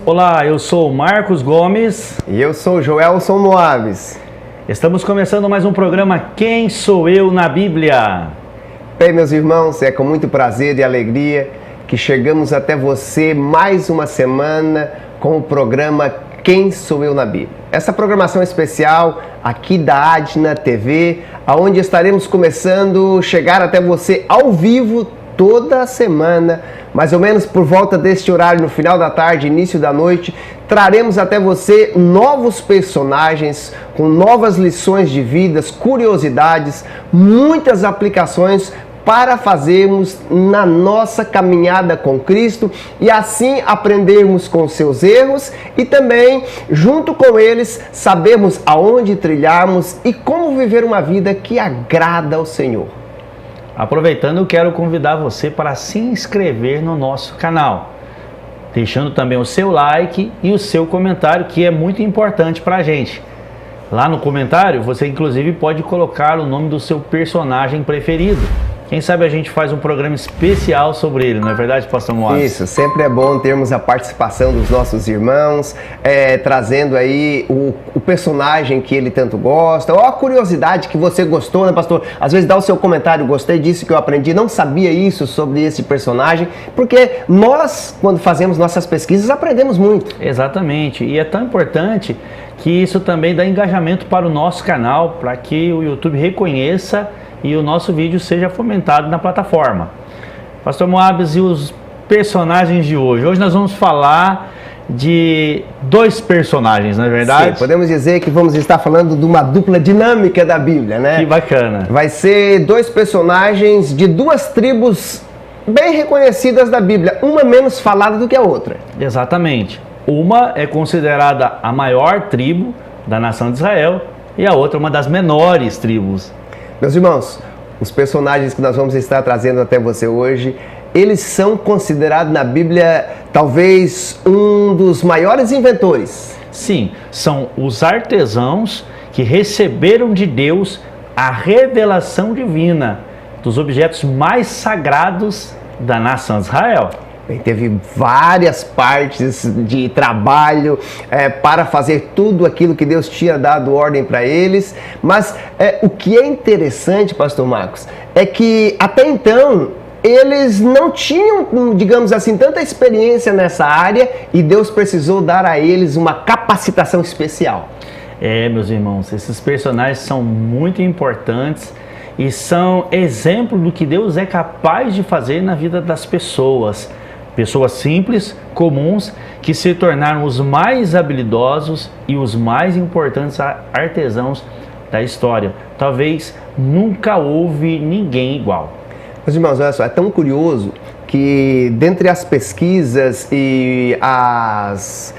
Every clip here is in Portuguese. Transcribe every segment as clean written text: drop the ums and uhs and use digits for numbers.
Olá, eu sou o Marcos Gomes. E eu sou o Joelson Moaves. Estamos começando mais um programa Quem Sou Eu na Bíblia. Bem, meus irmãos, é com muito prazer e alegria que chegamos até você mais uma semana com o programa Quem Sou Eu na Bíblia. Essa programação especial aqui da Adna TV, onde estaremos começando a chegar até você ao vivo toda semana, mais ou menos por volta deste horário, no final da tarde, início da noite, traremos até você novos personagens com novas lições de vidas, curiosidades, muitas aplicações para fazermos na nossa caminhada com Cristo e assim aprendermos com seus erros e também, junto com eles, sabermos aonde trilharmos e como viver uma vida que agrada ao Senhor. Aproveitando, eu quero convidar você para se inscrever no nosso canal, deixando também o seu like e o seu comentário, que é muito importante para a gente. Lá no comentário, você inclusive pode colocar o nome do seu personagem preferido. Quem sabe a gente faz um programa especial sobre ele, não é verdade, Pastor Moaves? Isso, sempre é bom termos a participação dos nossos irmãos, trazendo aí o personagem que ele tanto gosta, ou a curiosidade que você gostou, né, pastor? Às vezes dá o seu comentário, gostei disso que eu aprendi, não sabia isso sobre esse personagem, porque nós, quando fazemos nossas pesquisas, aprendemos muito. Exatamente, e é tão importante que isso também dá engajamento para o nosso canal, para que o YouTube reconheça e o nosso vídeo seja fomentado na plataforma. Pastor Moaves, e os personagens de hoje? Hoje nós vamos falar de dois personagens, não é verdade? Sim, podemos dizer que vamos estar falando de uma dupla dinâmica da Bíblia, né? Que bacana. Vai ser dois personagens de duas tribos bem reconhecidas da Bíblia, uma menos falada do que a outra. Exatamente. Uma é considerada a maior tribo da nação de Israel e a outra uma das menores tribos. Meus irmãos, os personagens que nós vamos estar trazendo até você hoje, eles são considerados na Bíblia talvez um dos maiores inventores. Sim, são os artesãos que receberam de Deus a revelação divina dos objetos mais sagrados da nação de Israel. Bem, teve várias partes de trabalho para fazer tudo aquilo que Deus tinha dado ordem para eles, mas o que é interessante, pastor Marcos, é que até então eles não tinham, digamos assim, tanta experiência nessa área e Deus precisou dar a eles uma capacitação especial. Meus irmãos, esses personagens são muito importantes e são exemplo do que Deus é capaz de fazer na vida das pessoas. Pessoas simples, comuns, que se tornaram os mais habilidosos e os mais importantes artesãos da história. Talvez nunca houve ninguém igual. Meus irmãos, olha só, é tão curioso que dentre as pesquisas e as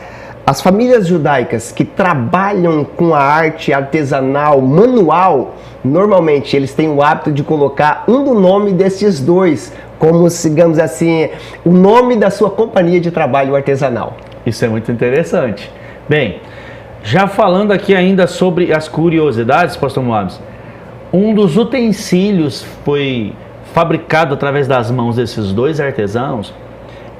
famílias judaicas que trabalham com a arte artesanal manual, normalmente eles têm o hábito de colocar um do nome desses dois, como, digamos assim, o nome da sua companhia de trabalho artesanal. Isso é muito interessante. Bem, já falando aqui ainda sobre as curiosidades, pastor Moaves, um dos utensílios foi fabricado através das mãos desses dois artesãos,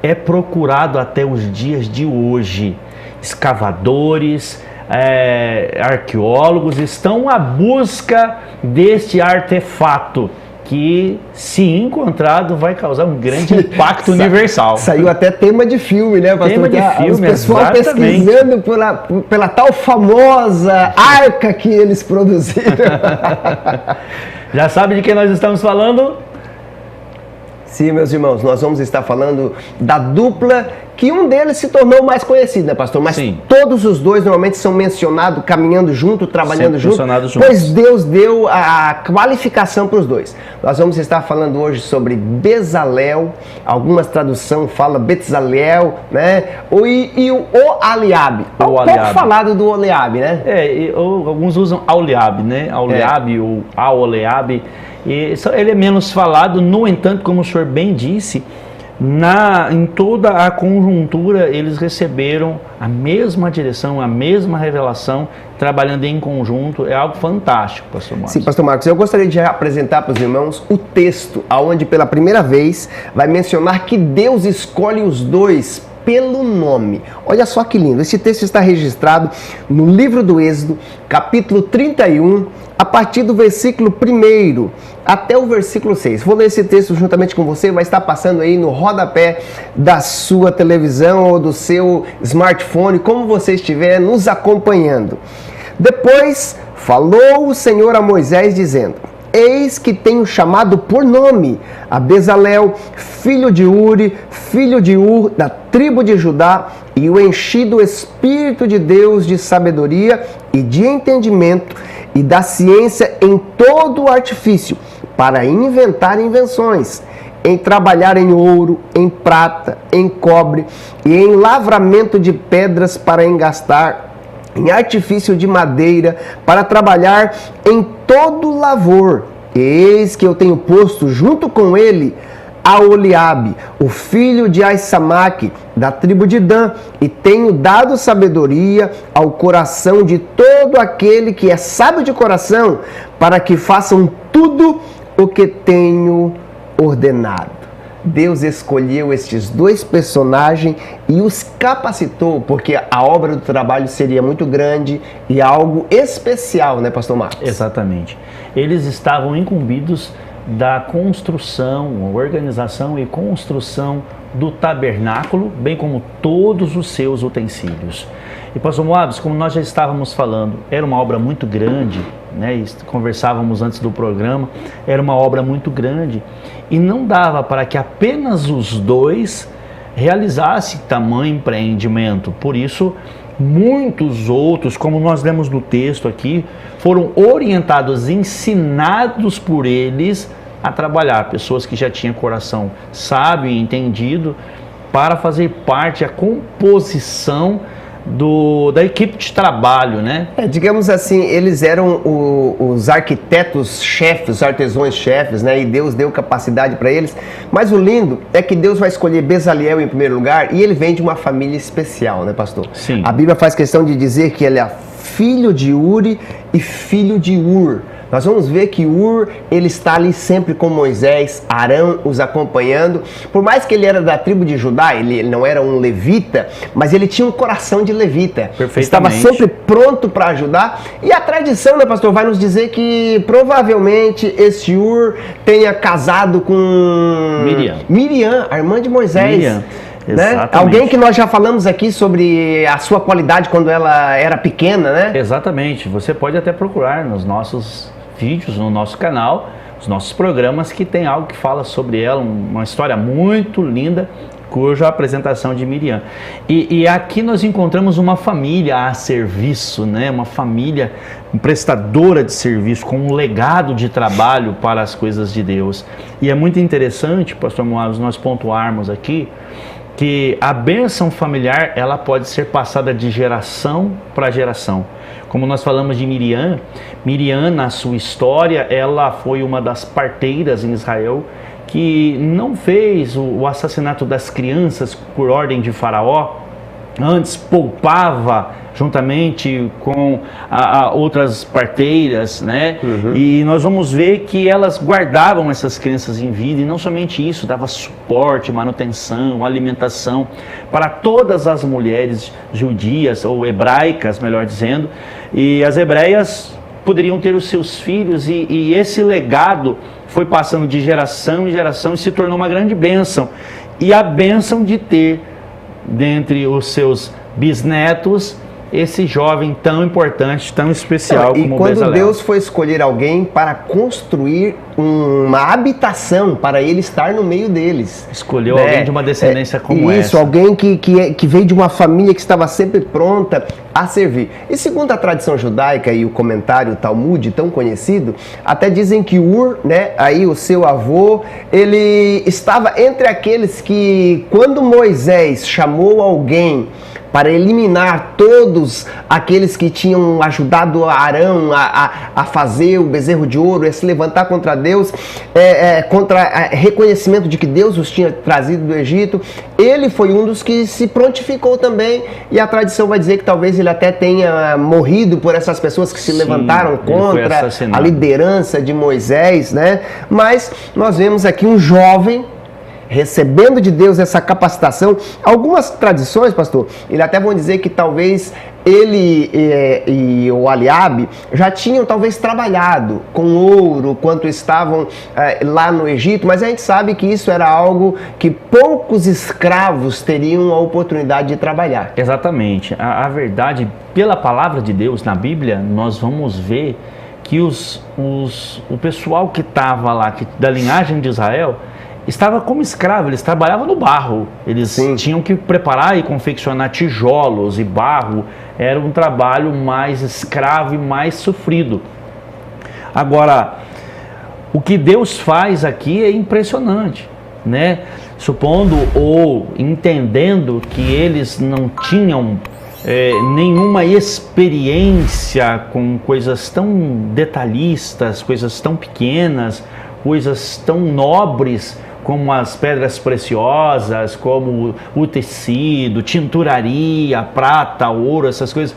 é procurado até os dias de hoje. Escavadores, arqueólogos estão à busca deste artefato que, se encontrado, vai causar um grande impacto universal. Saiu até tema de filme, né, pastor? Tema de filme, o pessoal pesquisando pela tal famosa arca que eles produziram. Já sabe de quem nós estamos falando? Sim, meus irmãos, nós vamos estar falando da dupla que um deles se tornou mais conhecido, né, pastor? Mas sim, todos os dois normalmente são mencionados caminhando junto, trabalhando junto, pois Deus deu a qualificação para os dois. Nós vamos estar falando hoje sobre Bezalel, algumas traduções falam Betzalel, né? E o Oholiabe. Pouco falado do Oholiabe, né? Alguns usam Aholiabe, né? Aholiabe ou Aholiabe. Ele é menos falado, no entanto, como o senhor bem disse, em toda a conjuntura eles receberam a mesma direção, a mesma revelação, trabalhando em conjunto. É algo fantástico, pastor Marcos. Sim, pastor Marcos, eu gostaria de apresentar para os irmãos o texto, onde pela primeira vez vai mencionar que Deus escolhe os dois pelo nome. Olha só que lindo, esse texto está registrado no livro do Êxodo, capítulo 31, a partir do versículo 1 até o versículo 6. Vou ler esse texto juntamente com você, vai estar passando aí no rodapé da sua televisão ou do seu smartphone, como você estiver nos acompanhando. Depois falou o Senhor a Moisés dizendo: eis que tenho chamado por nome a Bezalel, filho de Uri, filho de Ur, da tribo de Judá, e o enchi do Espírito de Deus de sabedoria e de entendimento e da ciência em todo o artifício, para inventar invenções, em trabalhar em ouro, em prata, em cobre e em lavramento de pedras para engastar, em artifício de madeira, para trabalhar em todo lavor. Eis que eu tenho posto junto com ele a Oliabe, o filho de Aissamaque, da tribo de Dan, e tenho dado sabedoria ao coração de todo aquele que é sábio de coração, para que façam tudo o que tenho ordenado. Deus escolheu estes dois personagens e os capacitou, porque a obra do trabalho seria muito grande e algo especial, né, pastor Marcos? Exatamente. Eles estavam incumbidos da construção, organização e construção do tabernáculo, bem como todos os seus utensílios. E pastor Moabs, como nós já estávamos falando, era uma obra muito grande, né? Conversávamos antes do programa, era uma obra muito grande e não dava para que apenas os dois realizassem tamanho empreendimento. Por isso, muitos outros, como nós lemos no texto aqui, foram orientados, ensinados por eles a trabalhar. Pessoas que já tinham coração sábio e entendido para fazer parte da composição da equipe de trabalho, né? Digamos assim, eles eram os arquitetos chefes, os artesãos chefes, né? E Deus deu capacidade para eles. Mas o lindo é que Deus vai escolher Bezalel em primeiro lugar e ele vem de uma família especial, né, pastor? Sim. A Bíblia faz questão de dizer que ele é filho de Uri e filho de Ur. Nós vamos ver que Ur, ele está ali sempre com Moisés, Arão os acompanhando. Por mais que ele era da tribo de Judá, ele não era um levita, mas ele tinha um coração de levita. Estava sempre pronto para ajudar. E a tradição, né, pastor, vai nos dizer que provavelmente esse Ur tenha casado com Miriam, a irmã de Moisés. Miriam. Né? Alguém que nós já falamos aqui sobre a sua qualidade quando ela era pequena, né? Exatamente. Você pode até procurar nos nossos vídeos, no nosso canal, os nossos programas, que tem algo que fala sobre ela, uma história muito linda, cuja apresentação de Miriam. E aqui nós encontramos uma família a serviço, né? Uma família prestadora de serviço, com um legado de trabalho para as coisas de Deus. E é muito interessante, pastor Moabs, nós pontuarmos aqui que a bênção familiar, ela pode ser passada de geração para geração. Como nós falamos de Miriam, na sua história, ela foi uma das parteiras em Israel que não fez o assassinato das crianças por ordem de Faraó, antes poupava juntamente com outras parteiras, né? E nós vamos ver que elas guardavam essas crianças em vida, e não somente isso, dava suporte, manutenção, alimentação para todas as mulheres judias, ou hebraicas, melhor dizendo, e as hebreias poderiam ter os seus filhos, e esse legado foi passando de geração em geração e se tornou uma grande bênção. E a bênção de ter dentre os seus bisnetos esse jovem tão importante, tão especial como Bezalel. E quando Deus foi escolher alguém para construir uma habitação para ele estar no meio deles, escolheu alguém de uma descendência como essa. Isso, alguém que veio de uma família que estava sempre pronta a servir. E segundo a tradição judaica e o comentário Talmud tão conhecido, até dizem que Ur, né, aí o seu avô, ele estava entre aqueles que, quando Moisés chamou alguém para eliminar todos aqueles que tinham ajudado Arão a fazer o bezerro de ouro, a se levantar contra Deus, contra reconhecimento de que Deus os tinha trazido do Egito, ele foi um dos que se prontificou também, e a tradição vai dizer que talvez ele até tenha morrido por essas pessoas que se levantaram contra a liderança de Moisés, né? Mas nós vemos aqui um jovem recebendo de Deus essa capacitação. Algumas tradições, pastor, ele até vão dizer que talvez ele e o Eliabe já tinham talvez trabalhado com ouro quando estavam lá no Egito, mas a gente sabe que isso era algo que poucos escravos teriam a oportunidade de trabalhar. Exatamente. A verdade, pela palavra de Deus na Bíblia, nós vamos ver que o pessoal que estava lá, da linhagem de Israel, estava como escravo, eles trabalhavam no barro, eles tinham que preparar e confeccionar tijolos e barro, era um trabalho mais escravo e mais sofrido. Agora, o que Deus faz aqui é impressionante, né? Supondo ou entendendo que eles não tinham nenhuma experiência com coisas tão detalhistas, coisas tão pequenas, coisas tão nobres como as pedras preciosas, como o tecido, tinturaria, prata, ouro, essas coisas.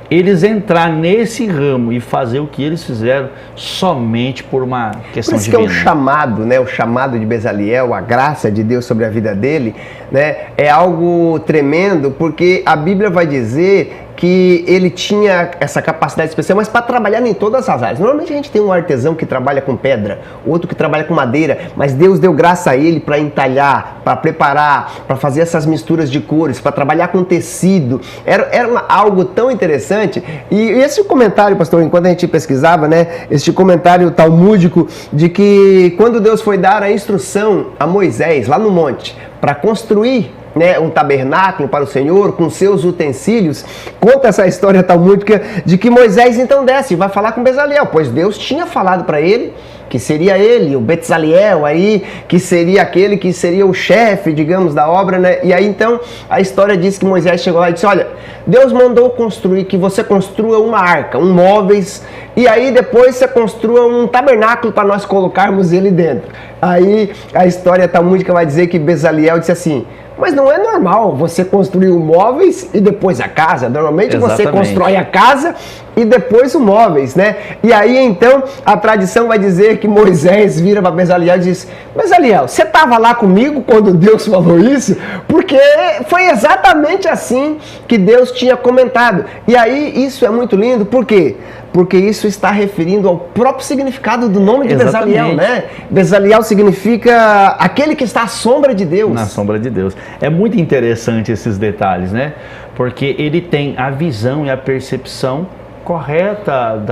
Eles entrar nesse ramo e fazer o que eles fizeram somente por uma questão divina. Por isso que é o chamado, né? O chamado de Bezaliel, a graça de Deus sobre a vida dele, né? É algo tremendo, porque a Bíblia vai dizer que ele tinha essa capacidade especial, mas para trabalhar em todas as áreas. Normalmente a gente tem um artesão que trabalha com pedra, outro que trabalha com madeira, mas Deus deu graça a ele para entalhar, para preparar, para fazer essas misturas de cores, para trabalhar com tecido. Era algo tão interessante. E esse comentário, pastor, enquanto a gente pesquisava, né, este comentário talmúdico de que quando Deus foi dar a instrução a Moisés, lá no monte, para construir, né, um tabernáculo para o Senhor, com seus utensílios, conta essa história talmúdica de que Moisés então desce e vai falar com Bezaliel, pois Deus tinha falado para ele que seria ele, o Bezaliel aí, que seria aquele que seria o chefe, digamos, da obra, né? E aí então a história diz que Moisés chegou lá e disse: olha, Deus mandou construir, que você construa uma arca, móveis, e aí depois você construa um tabernáculo para nós colocarmos ele dentro. Aí a história talmúdica vai dizer que Bezaliel disse assim: mas não é normal você construir os móveis e depois a casa. Normalmente você constrói a casa e depois os móveis, né? E aí então a tradição vai dizer que Moisés vira para Bezaliel e diz: Bezaliel, você estava lá comigo quando Deus falou isso? Porque foi exatamente assim que Deus tinha comentado. E aí isso é muito lindo, por quê? Porque isso está referindo ao próprio significado do nome de Bezaliel, né? Bezaliel significa aquele que está à sombra de Deus. Na sombra de Deus. É muito interessante esses detalhes, né? Porque ele tem a visão e a percepção correta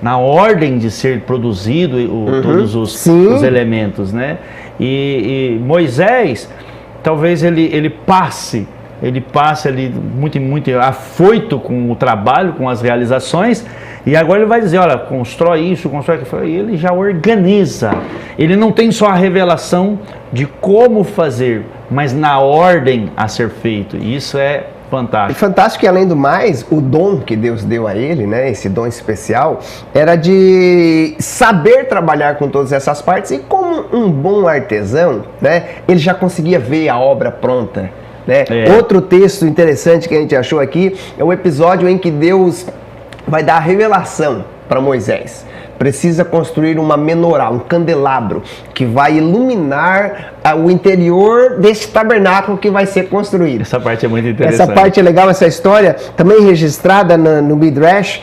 na ordem de ser produzido todos os elementos, né? E Moisés, talvez ele passe ali muito afoito com o trabalho, com as realizações, e agora ele vai dizer: olha, constrói isso, constrói aquilo. E ele já organiza. Ele não tem só a revelação de como fazer, mas na ordem a ser feito. E isso é fantástico. E fantástico que, além do mais, o dom que Deus deu a ele, né, esse dom especial, era de saber trabalhar com todas essas partes. E como um bom artesão, né, ele já conseguia ver a obra pronta, né? Outro texto interessante que a gente achou aqui é o episódio em que Deus vai dar a revelação para Moisés. Precisa construir uma menorá, um candelabro, que vai iluminar o interior desse tabernáculo que vai ser construído. Essa parte é muito interessante. Essa parte é legal, essa história, também registrada no Midrash,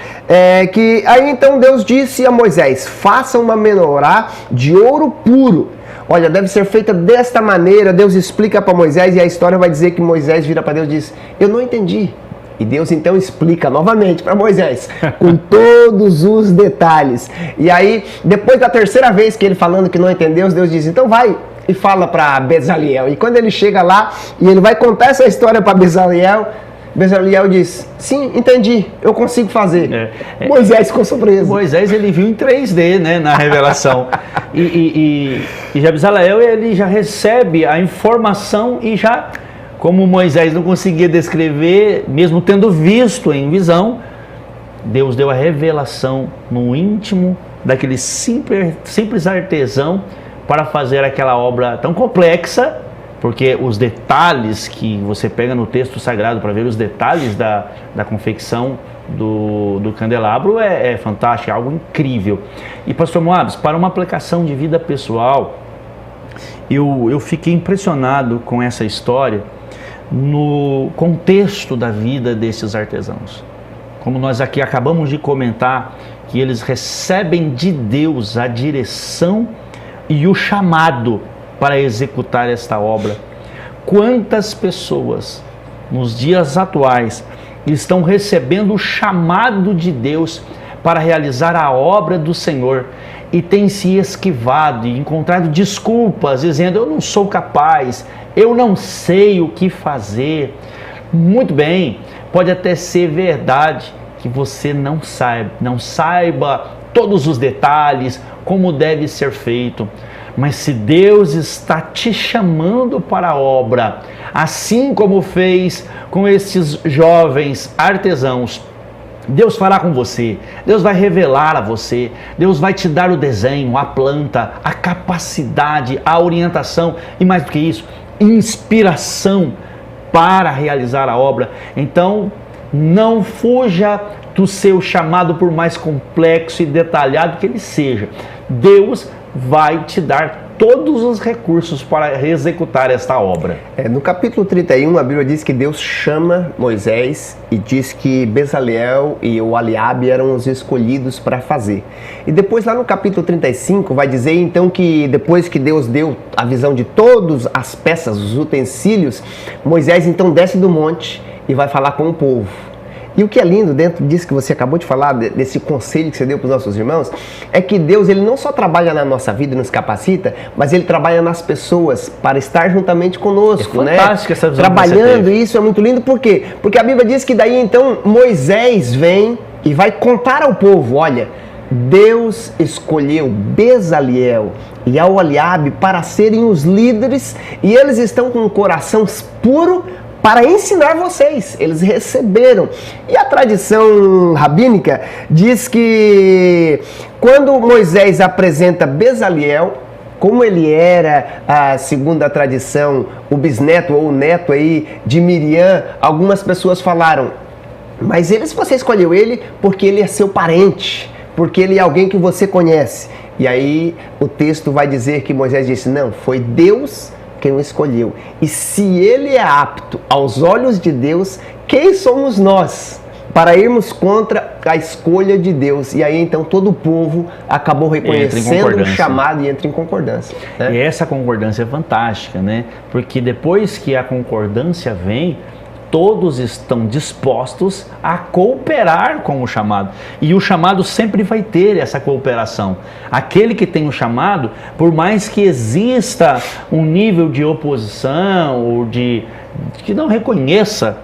que aí então Deus disse a Moisés: faça uma menorá de ouro puro. Olha, deve ser feita desta maneira. Deus explica para Moisés e a história vai dizer que Moisés vira para Deus e diz: eu não entendi. E Deus então explica novamente para Moisés, com todos os detalhes. E aí, depois da terceira vez que ele falando que não entendeu, Deus diz: então vai e fala para Bezaliel. E quando ele chega lá e ele vai contar essa história para Bezaliel, Bezaliel diz: sim, entendi, eu consigo fazer. Moisés ficou surpreso. Moisés, ele viu em 3D, né, na revelação. e já Bezaliel, ele já recebe a informação e já... Como Moisés não conseguia descrever, mesmo tendo visto em visão, Deus deu a revelação no íntimo daquele simples artesão para fazer aquela obra tão complexa, porque os detalhes que você pega no texto sagrado para ver os detalhes da confecção do candelabro é fantástico, é algo incrível. E pastor Moabs, para uma aplicação de vida pessoal, eu fiquei impressionado com essa história no contexto da vida desses artesãos. Como nós aqui acabamos de comentar, que eles recebem de Deus a direção e o chamado para executar esta obra. Quantas pessoas nos dias atuais estão recebendo o chamado de Deus para realizar a obra do Senhor e têm se esquivado e encontrado desculpas, dizendo: eu não sou capaz, eu não sei o que fazer. Muito bem, pode até ser verdade que você não saiba todos os detalhes, como deve ser feito. Mas se Deus está te chamando para a obra, assim como fez com esses jovens artesãos, Deus fará com você, Deus vai revelar a você, Deus vai te dar o desenho, a planta, a capacidade, a orientação e, mais do que isso, inspiração para realizar a obra. Então, não fuja do seu chamado, por mais complexo e detalhado que ele seja. Deus vai te dar todos os recursos para executar esta obra. No capítulo 31, a Bíblia diz que Deus chama Moisés e diz que Bezaleel e Oholiabe eram os escolhidos para fazer. E depois, lá no capítulo 35, vai dizer então que depois que Deus deu a visão de todas as peças, os utensílios, Moisés então desce do monte e vai falar com o povo. E o que é lindo dentro disso que você acabou de falar, desse conselho que você deu para os nossos irmãos, é que Deus, ele não só trabalha na nossa vida e nos capacita, mas ele trabalha nas pessoas para estar juntamente conosco, né? Fantástica essa visão. Trabalhando, isso é muito lindo, por quê? Porque a Bíblia diz que daí então Moisés vem e vai contar ao povo: olha, Deus escolheu Bezaleel e Oholiabe para serem os líderes e eles estão com um coração puro para ensinar vocês. Eles receberam. E a tradição rabínica diz que quando Moisés apresenta Bezaleel, como ele era, segundo a tradição, o bisneto ou o neto aí de Miriam, algumas pessoas falaram: mas você escolheu ele porque ele é seu parente, porque ele é alguém que você conhece. E aí o texto vai dizer que Moisés disse: não, foi Deus quem o escolheu. E se ele é apto aos olhos de Deus, quem somos nós para irmos contra a escolha de Deus? E aí então todo o povo acabou reconhecendo o chamado e entra em concordância, né? E essa concordância é fantástica, né? Porque depois que a concordância vem, todos estão dispostos a cooperar com o chamado. E o chamado sempre vai ter essa cooperação. Aquele que tem o chamado, por mais que exista um nível de oposição ou que não reconheça,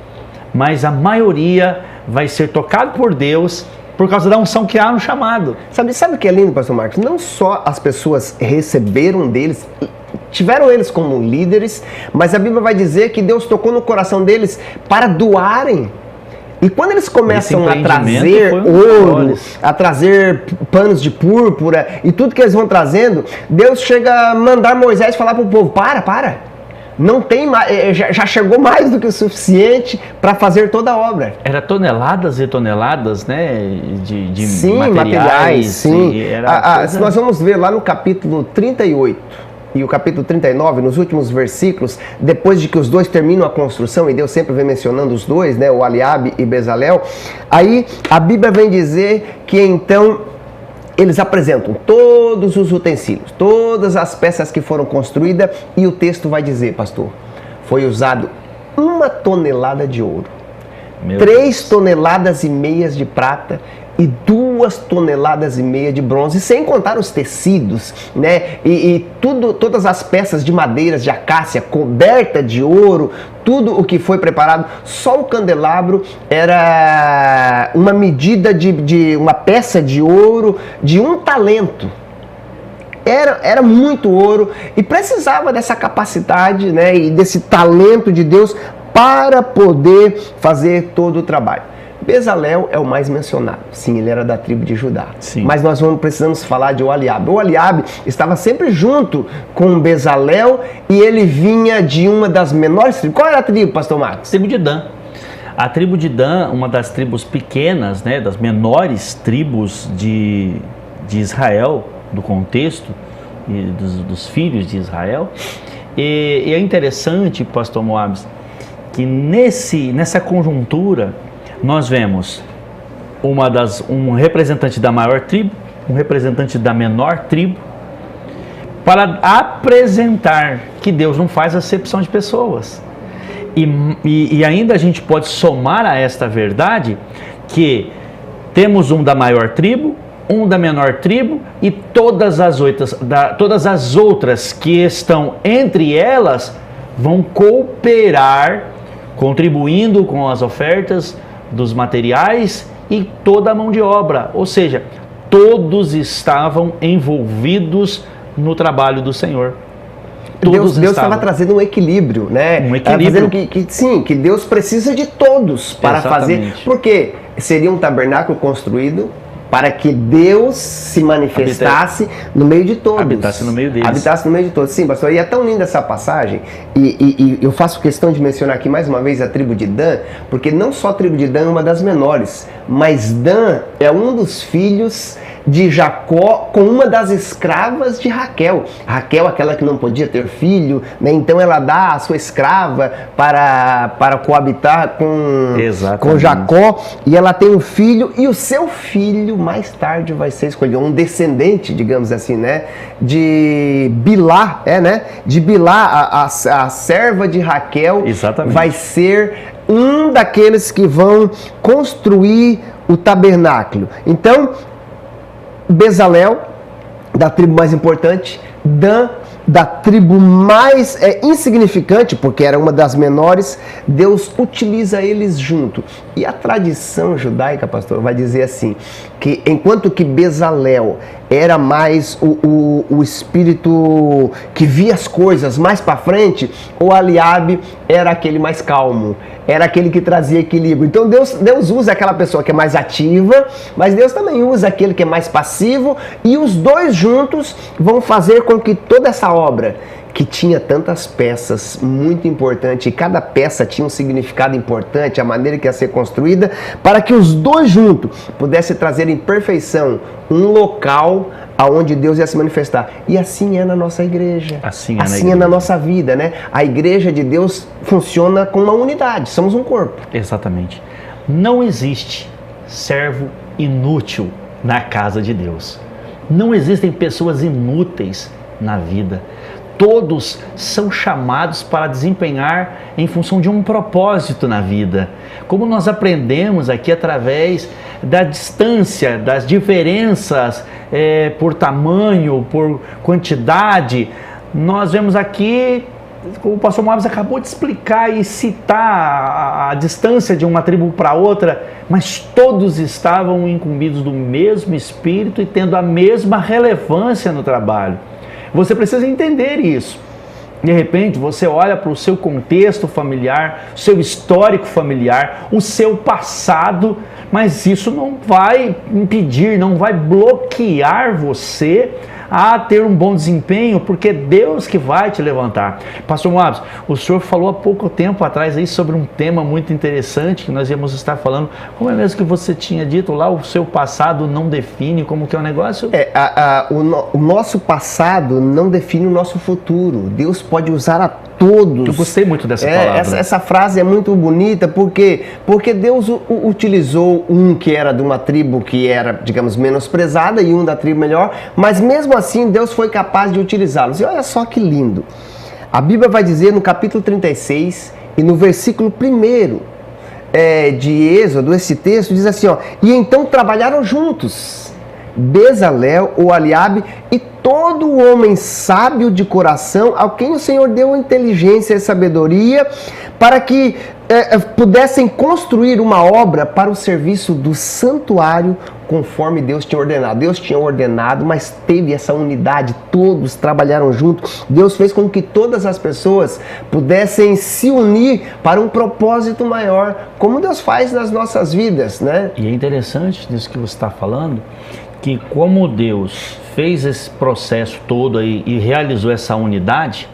mas a maioria vai ser tocado por Deus por causa da unção que há no chamado. Sabe o que é lindo, pastor Marcos? Não só as pessoas receberam deles, tiveram eles como líderes, mas a Bíblia vai dizer que Deus tocou no coração deles para doarem. E quando eles começam a trazer ouro, a trazer panos de púrpura e tudo que eles vão trazendo, Deus chega a mandar Moisés falar para o povo: para. Não tem mais, já chegou mais do que o suficiente para fazer toda a obra. Era toneladas e toneladas, né, de sim, materiais. Sim, se nós vamos ver lá no capítulo 38 e o capítulo 39, nos últimos versículos, depois de que os dois terminam a construção, e Deus sempre vem mencionando os dois, né, Oholiabe e Bezaleel, aí a Bíblia vem dizer que então eles apresentam todos os utensílios, todas as peças que foram construídas, e o texto vai dizer, pastor, foi usado 1 tonelada de ouro, 3,5 toneladas de prata e 2,5 toneladas de bronze, sem contar os tecidos, né? E todas as peças de madeiras de acácia, coberta de ouro, tudo o que foi preparado. Só o candelabro era uma medida de uma peça de ouro de 1 talento. Era muito ouro e precisava dessa capacidade, né, e desse talento de Deus para poder fazer todo o trabalho. Bezaleel é o mais mencionado. Sim, ele era da tribo de Judá. Sim. Mas nós precisamos falar de Oholiabe. Oholiabe estava sempre junto com Bezaleel e ele vinha de uma das menores tribos. Qual era a tribo, pastor Marcos? Tribo de Dan. A tribo de Dan, uma das tribos pequenas, né, das menores tribos de Israel, do contexto, e dos filhos de Israel. E é interessante, pastor Moabs, que nessa conjuntura nós vemos um representante da maior tribo, um representante da menor tribo, para apresentar que Deus não faz acepção de pessoas. E ainda a gente pode somar a esta verdade que temos um da maior tribo, um da menor tribo e todas as outras que estão entre elas vão cooperar, contribuindo com as ofertas dos materiais e toda a mão de obra. Ou seja, todos estavam envolvidos no trabalho do Senhor. Deus estava trazendo um equilíbrio, né? Um equilíbrio. Que Deus precisa de todos para Exatamente. fazer. Porque seria um tabernáculo construído para que Deus se manifestasse no meio de todos. Habitasse no meio deles. Habitasse no meio de todos. Sim, pastor. E é tão linda essa passagem. E eu faço questão de mencionar aqui mais uma vez a tribo de Dan, porque não só a tribo de Dan é uma das menores, mas Dan é um dos filhos de Jacó com uma das escravas de Raquel. Raquel, aquela que não podia ter filho, né? Então ela dá a sua escrava para coabitar com Jacó, e ela tem um filho, e o seu filho mais tarde vai ser escolhido, um descendente, digamos assim, né? De Bilá, né? De Bilá, a serva de Raquel. Exatamente. Vai ser um daqueles que vão construir o tabernáculo. Então, Bezalel, da tribo mais importante, Dan, da tribo mais insignificante, porque era uma das menores, Deus utiliza eles junto. E a tradição judaica, pastor, vai dizer assim, que enquanto que Bezalel era mais o espírito que via as coisas mais para frente, o Eliabe era aquele mais calmo, era aquele que trazia equilíbrio. Então Deus usa aquela pessoa que é mais ativa, mas Deus também usa aquele que é mais passivo, e os dois juntos vão fazer com que toda essa obra, que tinha tantas peças muito importantes, e cada peça tinha um significado importante, a maneira que ia ser construída, para que os dois juntos pudessem trazer em perfeição um local aonde Deus ia se manifestar. E assim é na nossa igreja. Assim é na nossa vida, né? A igreja de Deus funciona com uma unidade, somos um corpo. Exatamente. Não existe servo inútil na casa de Deus. Não existem pessoas inúteis na vida. Todos são chamados para desempenhar em função de um propósito na vida. Como nós aprendemos aqui através da distância, das diferenças por tamanho, por quantidade, nós vemos aqui, como o pastor Moabs acabou de explicar e citar a distância de uma tribo para outra, mas todos estavam incumbidos do mesmo espírito e tendo a mesma relevância no trabalho. Você precisa entender isso. De repente, você olha para o seu contexto familiar, seu histórico familiar, o seu passado, mas isso não vai impedir, não vai bloquear você a ter um bom desempenho, porque é Deus que vai te levantar. Pastor Moabs, o senhor falou há pouco tempo atrás aí sobre um tema muito interessante que nós íamos estar falando. Como é mesmo que você tinha dito lá, o seu passado não define, como que é o negócio? O nosso passado não define o nosso futuro. Deus pode usar a todos. Eu gostei muito dessa palavra. Essa frase é muito bonita, porque Deus utilizou um que era de uma tribo que era, digamos, menosprezada, e um da tribo melhor, mas mesmo assim Deus foi capaz de utilizá-los. E olha só que lindo. A Bíblia vai dizer no capítulo 36 e no versículo 1 de Êxodo, esse texto diz assim, ó: e então trabalharam juntos Bezalel, o Eliabe, e todo homem sábio de coração, a quem o Senhor deu inteligência e sabedoria, para que pudessem construir uma obra para o serviço do santuário, conforme Deus tinha ordenado. Deus tinha ordenado, mas teve essa unidade, todos trabalharam juntos. Deus fez com que todas as pessoas pudessem se unir para um propósito maior, como Deus faz nas nossas vidas, né? E é interessante disso que você está falando, que como Deus fez esse processo todo aí e realizou essa unidade,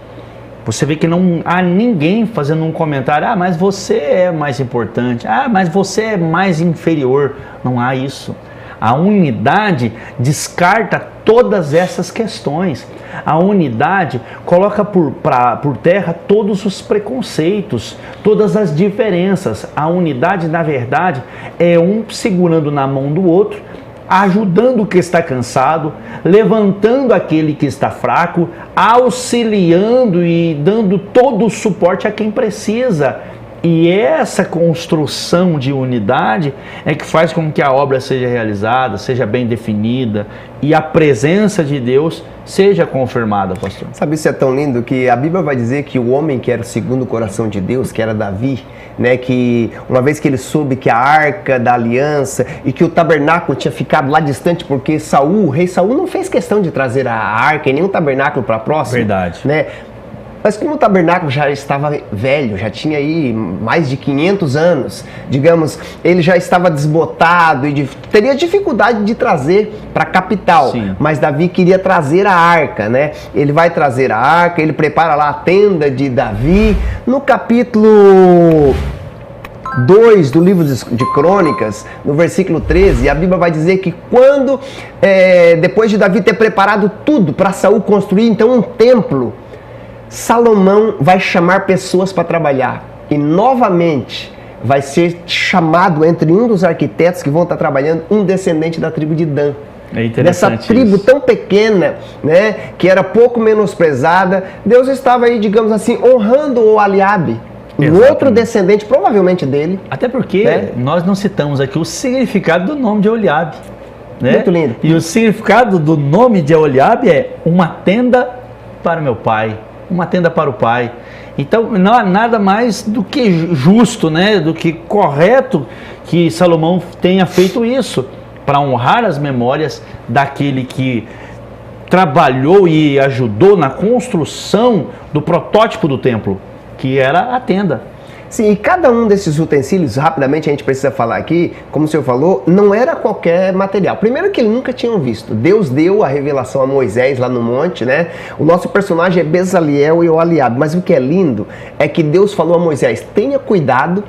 você vê que não há ninguém fazendo um comentário, mas você é mais importante, mas você é mais inferior. Não há isso. A unidade descarta todas essas questões. A unidade coloca por terra todos os preconceitos, todas as diferenças. A unidade, na verdade, é um segurando na mão do outro, ajudando o que está cansado, levantando aquele que está fraco, auxiliando e dando todo o suporte a quem precisa. E essa construção de unidade é que faz com que a obra seja realizada, seja bem definida e a presença de Deus seja confirmada, pastor. Sabe, isso é tão lindo que a Bíblia vai dizer que o homem que era segundo o coração de Deus, que era Davi, né, que uma vez que ele soube que a arca da aliança e que o tabernáculo tinha ficado lá distante porque o rei Saul não fez questão de trazer a arca e nem o tabernáculo para próximo. Verdade. Né? Mas como o tabernáculo já estava velho, já tinha aí mais de 500 anos, digamos, ele já estava desbotado e teria dificuldade de trazer para a capital. Sim. Mas Davi queria trazer a arca, né? Ele vai trazer a arca, ele prepara lá a tenda de Davi. No capítulo 2 do livro de Crônicas, no versículo 13, a Bíblia vai dizer que quando, depois de Davi ter preparado tudo para Saul construir então um templo, Salomão vai chamar pessoas para trabalhar e novamente vai ser chamado entre um dos arquitetos que vão estar trabalhando um descendente da tribo de Dan. É interessante. Dessa tribo tão pequena, né, que era pouco menosprezada, Deus estava aí, digamos assim, honrando o Eliabe, um outro descendente, provavelmente dele. Até porque nós não citamos aqui o significado do nome de Eliabe. Né? Muito lindo. E o significado do nome de Eliabe é uma tenda para meu pai. Uma tenda para o pai. Então não há nada mais do que justo, né, do que correto que Salomão tenha feito isso, para honrar as memórias daquele que trabalhou e ajudou na construção do protótipo do templo, que era a tenda. Sim, e cada um desses utensílios, rapidamente a gente precisa falar aqui, como o senhor falou, não era qualquer material. Primeiro que eles nunca tinham visto. Deus deu a revelação a Moisés lá no monte, né? O nosso personagem é Bezaliel e Oholiabe, mas o que é lindo é que Deus falou a Moisés, tenha cuidado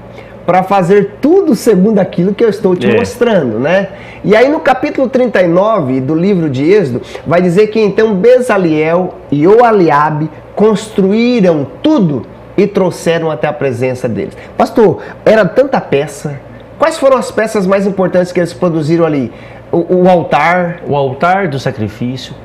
para fazer tudo segundo aquilo que eu estou te mostrando, né? E aí no capítulo 39 do livro de Êxodo, vai dizer que então Bezaliel e Oholiabe construíram tudo e trouxeram até a presença deles. Pastor, era tanta peça. Quais foram as peças mais importantes que eles produziram ali? O altar. O altar do sacrifício,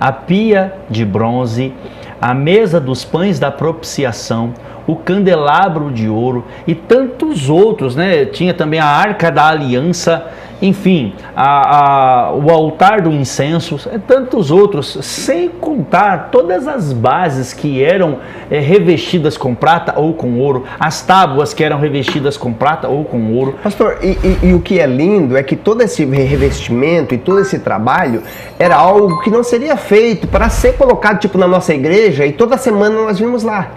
a pia de bronze, a mesa dos pães da propiciação, o candelabro de ouro e tantos outros, né? Tinha também a arca da aliança, enfim, o altar do incenso, tantos outros, sem contar todas as bases que eram revestidas com prata ou com ouro, as tábuas que eram revestidas com prata ou com ouro. Pastor, e o que é lindo é que todo esse revestimento e todo esse trabalho era algo que não seria feito para ser colocado tipo na nossa igreja e toda semana nós vimos lá.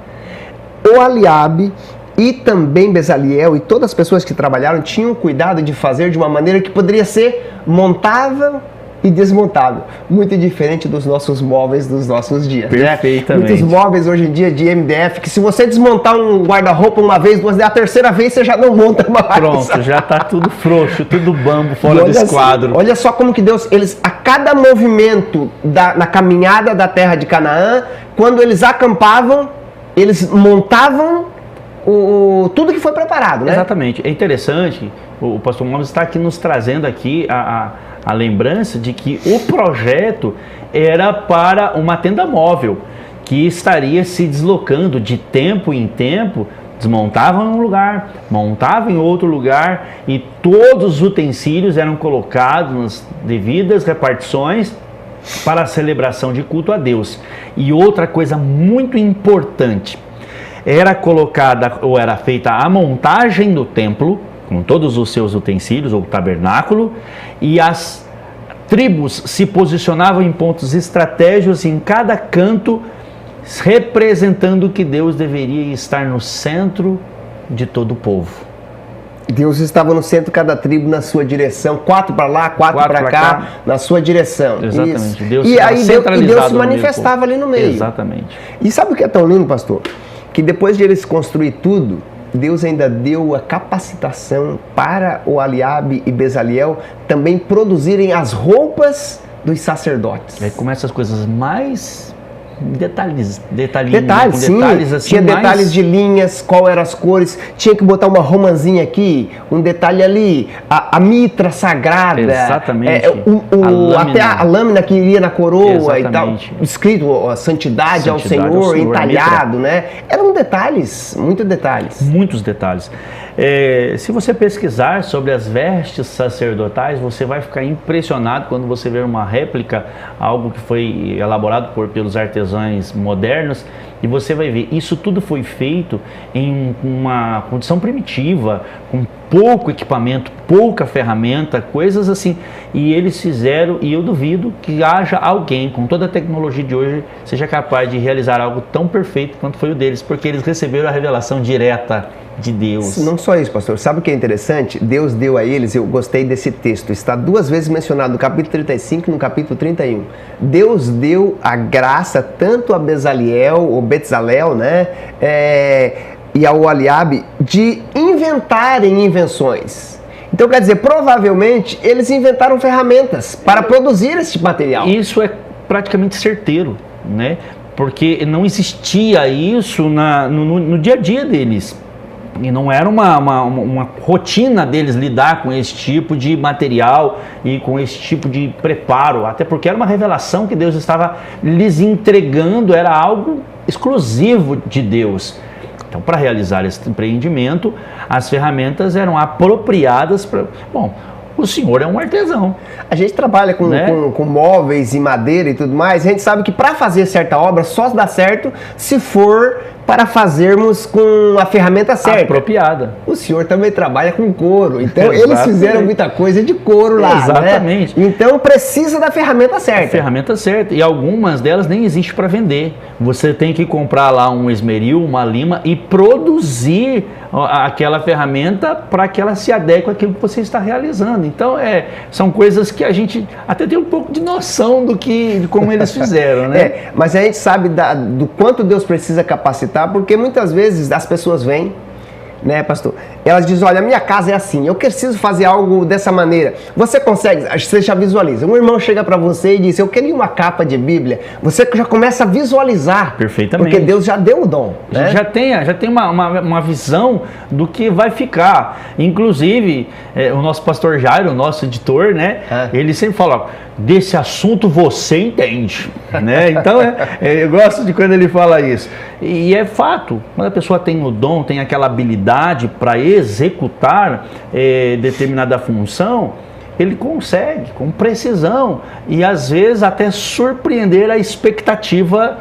Oholiabe e também Bezaliel e todas as pessoas que trabalharam tinham cuidado de fazer de uma maneira que poderia ser montável e desmontável. Muito diferente dos nossos móveis dos nossos dias. Perfeitamente. Muitos móveis hoje em dia de MDF, que se você desmontar um guarda-roupa uma vez, duas vezes, a terceira vez você já não monta mais. Pronto, já está tudo frouxo, tudo bambo, fora do esquadro. Olha só como que Deus, a cada movimento na caminhada da terra de Canaã, quando eles acampavam, eles montavam tudo que foi preparado, né? Exatamente. É interessante, o pastor Momas está aqui nos trazendo aqui a lembrança de que o projeto era para uma tenda móvel, que estaria se deslocando de tempo em tempo, desmontava em um lugar, montava em outro lugar e todos os utensílios eram colocados nas devidas repartições para a celebração de culto a Deus. E outra coisa muito importante, era colocada ou era feita a montagem do templo, com todos os seus utensílios, ou tabernáculo, e as tribos se posicionavam em pontos estratégicos em cada canto, representando que Deus deveria estar no centro de todo o povo. Deus estava no centro, cada tribo na sua direção, 4 para lá, 4 para cá, na sua direção. Exatamente. Deus se manifestava ali no meio. Exatamente. E sabe o que é tão lindo, pastor? Que depois de eles construir tudo, Deus ainda deu a capacitação para o Eliabe e Bezaliel também produzirem as roupas dos sacerdotes. Aí começam as coisas mais detalhes, sim. detalhes assim, tinha detalhes de linhas, qual eram as cores, tinha que botar uma romãzinha aqui, um detalhe ali, a mitra sagrada, exatamente, até a lâmina que iria na coroa, exatamente, e tal, escrito a santidade ao Senhor, entalhado, né? Eram detalhes, muitos detalhes. Muitos detalhes. Se você pesquisar sobre as vestes sacerdotais, você vai ficar impressionado quando você ver uma réplica, algo que foi elaborado pelos artesãos modernos, e você vai ver, isso tudo foi feito em uma condição primitiva, com pouco equipamento, pouca ferramenta, coisas assim, e eles fizeram, e eu duvido que haja alguém com toda a tecnologia de hoje seja capaz de realizar algo tão perfeito quanto foi o deles, porque eles receberam a revelação direta de Deus. Não só isso, pastor. Sabe o que é interessante? Deus deu a eles, eu gostei desse texto, está 2 vezes mencionado no capítulo 35 e no capítulo 31. Deus deu a graça tanto a Bezaliel, ou Bezalel, né? E ao Eliabe, de inventarem invenções. Então, quer dizer, provavelmente eles inventaram ferramentas para produzir esse material. Isso é praticamente certeiro, né? Porque não existia isso no dia a dia deles. E não era uma rotina deles lidar com esse tipo de material e com esse tipo de preparo, até porque era uma revelação que Deus estava lhes entregando, era algo exclusivo de Deus. Então, para realizar esse empreendimento, as ferramentas eram apropriadas para... Bom, o senhor é um artesão. A gente trabalha com móveis e madeira e tudo mais, a gente sabe que para fazer certa obra só dá certo se for para fazermos com a ferramenta certa. Apropriada. O senhor também trabalha com couro, então eles fizeram muita coisa de couro lá, exatamente, né? Então precisa da ferramenta certa. A ferramenta certa, e algumas delas nem existe para vender. Você tem que comprar lá um esmeril, uma lima e produzir aquela ferramenta para que ela se adeque àquilo que você está realizando. Então são coisas que a gente até tem um pouco de noção de como eles fizeram, né? Mas a gente sabe do quanto Deus precisa capacitar, porque muitas vezes as pessoas vêm, né, pastor? Elas dizem, olha, a minha casa é assim, eu preciso fazer algo dessa maneira. Você consegue? Você já visualiza. Um irmão chega para você e diz, eu queria uma capa de Bíblia. Você já começa a visualizar. Perfeitamente. Porque Deus já deu o dom, né? Já tem uma visão do que vai ficar. Inclusive, o nosso pastor Jairo, o nosso editor, né? Ele sempre fala, ó, desse assunto você entende, né? Então, eu gosto de quando ele fala isso. E é fato, quando a pessoa tem o dom, tem aquela habilidade para executar determinada função, ele consegue com precisão e às vezes até surpreender a expectativa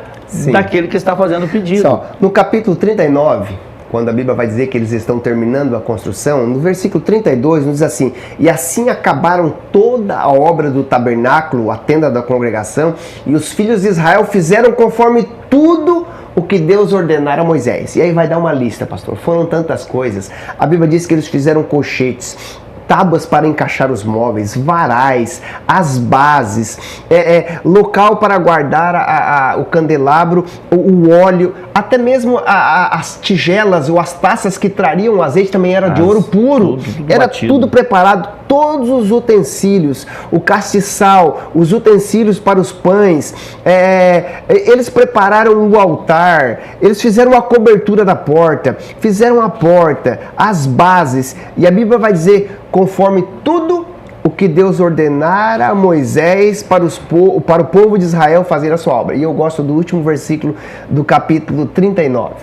daquele que está fazendo o pedido. No capítulo 39, quando a Bíblia vai dizer que eles estão terminando a construção, no versículo 32 nos diz assim, e assim acabaram toda a obra do tabernáculo, a tenda da congregação, e os filhos de Israel fizeram conforme tudo o que Deus ordenara a Moisés. E aí vai dar uma lista, pastor. Foram tantas coisas. A Bíblia diz que eles fizeram colchetes, tábuas para encaixar os móveis, varais, as bases, local para guardar o candelabro, o óleo, até mesmo as tigelas ou as taças que trariam o azeite também era de ouro puro. Era tudo preparado, todos os utensílios, o castiçal, os utensílios para os pães, eles prepararam o altar, eles fizeram a cobertura da porta, fizeram a porta, as bases, e a Bíblia vai dizer, conforme tudo o que Deus ordenara a Moisés para o povo de Israel fazer a sua obra. E eu gosto do último versículo do capítulo 39.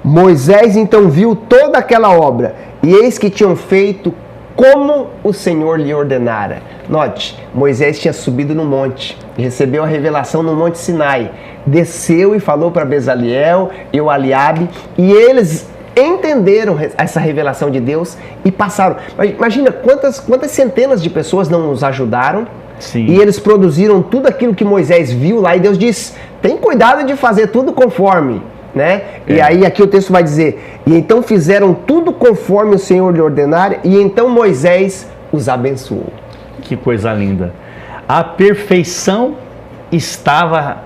Moisés então viu toda aquela obra, e eis que tinham feito como o Senhor lhe ordenara. Note, Moisés tinha subido no monte, recebeu a revelação no Monte Sinai, desceu e falou para Bezaliel e o Eliabe, e eles entenderam essa revelação de Deus e passaram. Imagina quantas centenas de pessoas não nos ajudaram. Sim. E eles produziram tudo aquilo que Moisés viu lá, e Deus diz, tem cuidado de fazer tudo conforme, né? E aí aqui o texto vai dizer, e então fizeram tudo conforme o Senhor lhe ordenara, e então Moisés os abençoou. Que coisa linda. A perfeição estava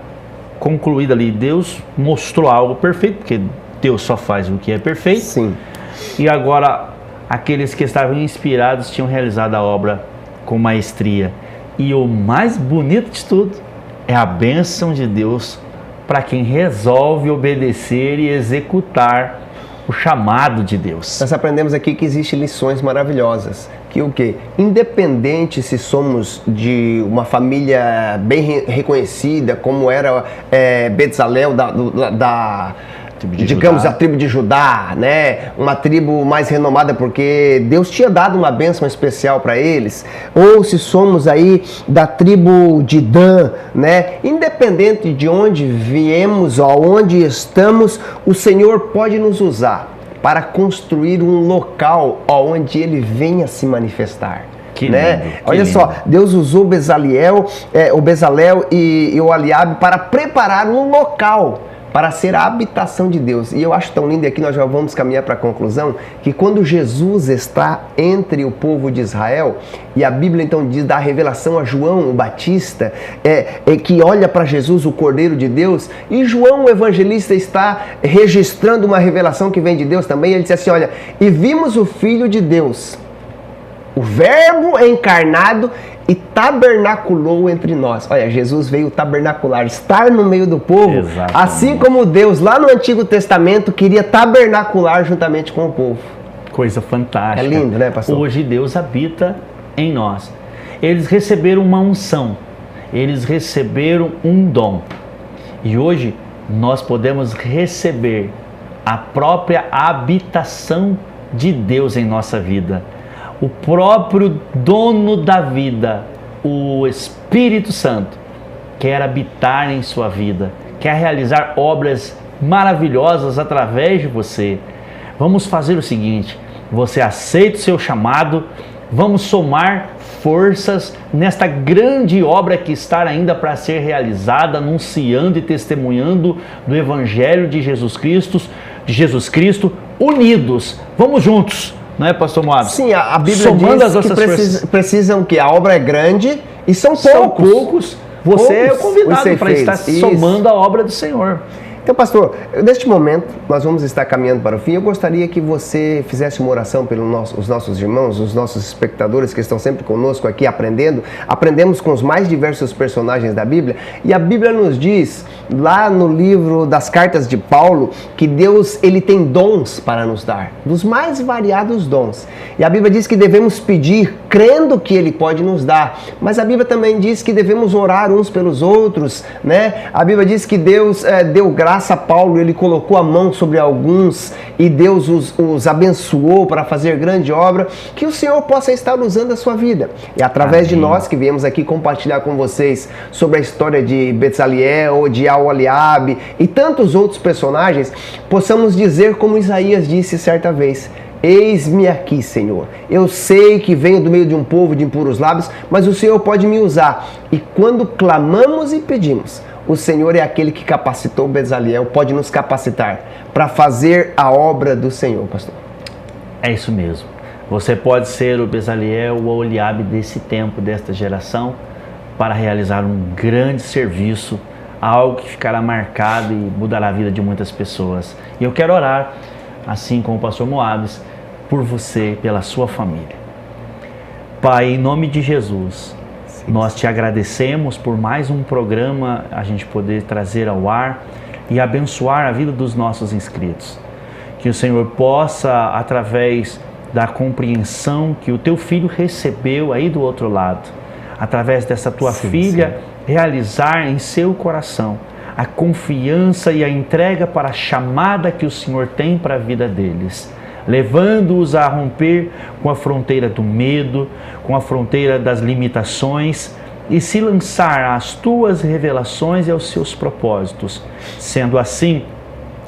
concluída ali. Deus mostrou algo perfeito, porque Deus só faz o que é perfeito. Sim. e agora aqueles que estavam inspirados tinham realizado a obra com maestria. E o mais bonito de tudo é a bênção de Deus para quem resolve obedecer e executar o chamado de Deus. Nós aprendemos aqui que existem lições maravilhosas. Que o quê? Independente se somos de uma família bem reconhecida, como era Bezalel digamos, a tribo de Judá, né? Uma tribo mais renomada porque Deus tinha dado uma bênção especial para eles, ou se somos aí da tribo de Dan, né? Independente de onde viemos ou onde estamos, o Senhor pode nos usar para construir um local onde Ele venha se manifestar. Que né? lindo, que Olha lindo. só, Deus usou o Bezalel e o Oliabe para preparar um local para ser a habitação de Deus. E eu acho tão lindo, e aqui nós já vamos caminhar para a conclusão, que quando Jesus está entre o povo de Israel, e a Bíblia então diz, dá a revelação a João, o Batista, que olha para Jesus, o Cordeiro de Deus, e João, o evangelista, está registrando uma revelação que vem de Deus também, ele diz assim, olha, e vimos o Filho de Deus, o Verbo encarnado, e tabernaculou entre nós. Olha, Jesus veio tabernacular, estar no meio do povo, Exatamente. assim como Deus lá no Antigo Testamento queria tabernacular juntamente com o povo. Coisa fantástica. É lindo, né, pastor? Hoje Deus habita em nós. Eles receberam uma unção, eles receberam um dom. E hoje nós podemos receber a própria habitação de Deus em nossa vida. O próprio dono da vida, o Espírito Santo, quer habitar em sua vida, quer realizar obras maravilhosas através de você. Vamos fazer o seguinte, você aceita o seu chamado, vamos somar forças nesta grande obra que está ainda para ser realizada, anunciando e testemunhando do Evangelho de Jesus Cristo, unidos. Vamos juntos. Não é, pastor Moab? Sim, a Bíblia somando diz as que precisam que a obra é grande e são poucos. Você é o Poucos convidado para estar isso. somando a obra do Senhor. Então, pastor, neste momento, nós vamos estar caminhando para o fim. Eu gostaria que você fizesse uma oração pelos os nossos irmãos, os nossos espectadores que estão sempre conosco aqui aprendendo. Aprendemos com os mais diversos personagens da Bíblia. E a Bíblia nos diz, lá no livro das cartas de Paulo, que Deus ele tem dons para nos dar, dos mais variados dons. E a Bíblia diz que devemos pedir, crendo que Ele pode nos dar. Mas a Bíblia também diz que devemos orar uns pelos outros, né? A Bíblia diz que Deus deu graça a Paulo, ele colocou a mão sobre alguns e Deus os abençoou para fazer grande obra, que o Senhor possa estar usando a sua vida. E através de nós que viemos aqui compartilhar com vocês sobre a história de Bezalel, de Oliabe e tantos outros personagens, possamos dizer como Isaías disse certa vez: eis-me aqui, Senhor. Eu sei que venho do meio de um povo de impuros lábios, mas o Senhor pode me usar. E quando clamamos e pedimos, o Senhor é aquele que capacitou Bezalel, pode nos capacitar para fazer a obra do Senhor, pastor. É isso mesmo. Você pode ser o Bezalel ou o Oliabe desse tempo, desta geração, para realizar um grande serviço, algo que ficará marcado e mudará a vida de muitas pessoas. E eu quero orar, assim como o pastor Moabes, por você, pela sua família. Pai, em nome de Jesus, nós te agradecemos por mais um programa a gente poder trazer ao ar e abençoar a vida dos nossos inscritos. Que o Senhor possa, através da compreensão que o teu filho recebeu aí do outro lado, através dessa tua filha, realizar em seu coração a confiança e a entrega para a chamada que o Senhor tem para a vida deles, levando-os a romper com a fronteira do medo, com a fronteira das limitações e se lançar às tuas revelações e aos seus propósitos. Sendo assim,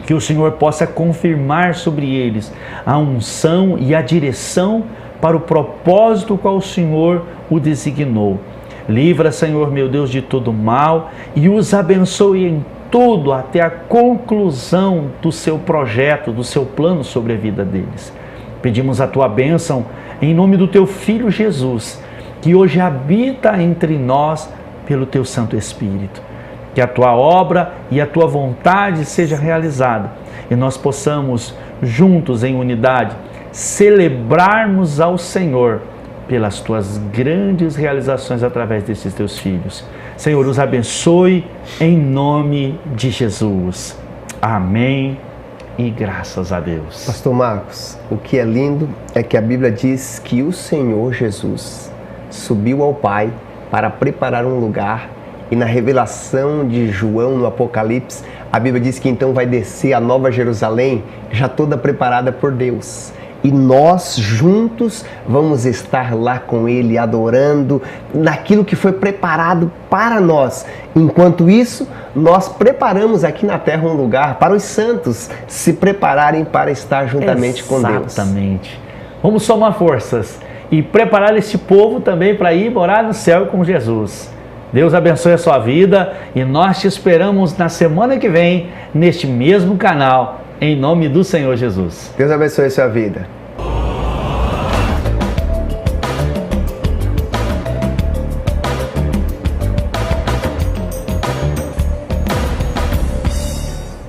que o Senhor possa confirmar sobre eles a unção e a direção para o propósito qual o Senhor o designou. Livra, Senhor meu Deus, de todo mal e os abençoe em tudo até a conclusão do seu projeto, do seu plano sobre a vida deles. Pedimos a tua bênção em nome do teu Filho Jesus, que hoje habita entre nós pelo teu Santo Espírito. Que a tua obra e a tua vontade seja realizada e nós possamos juntos em unidade, celebrarmos ao Senhor pelas tuas grandes realizações através desses teus filhos. Senhor, os abençoe em nome de Jesus. Amém e graças a Deus. Pastor Marcos, o que é lindo é que a Bíblia diz que o Senhor Jesus subiu ao Pai para preparar um lugar, e na revelação de João no Apocalipse, a Bíblia diz que então vai descer a Nova Jerusalém, já toda preparada por Deus. E nós juntos vamos estar lá com Ele, adorando naquilo que foi preparado para nós. Enquanto isso, nós preparamos aqui na terra um lugar para os santos se prepararem para estar juntamente com Deus. Exatamente. Vamos somar forças e preparar esse povo também para ir morar no céu com Jesus. Deus abençoe a sua vida e nós te esperamos na semana que vem, neste mesmo canal, em nome do Senhor Jesus. Deus abençoe a sua vida.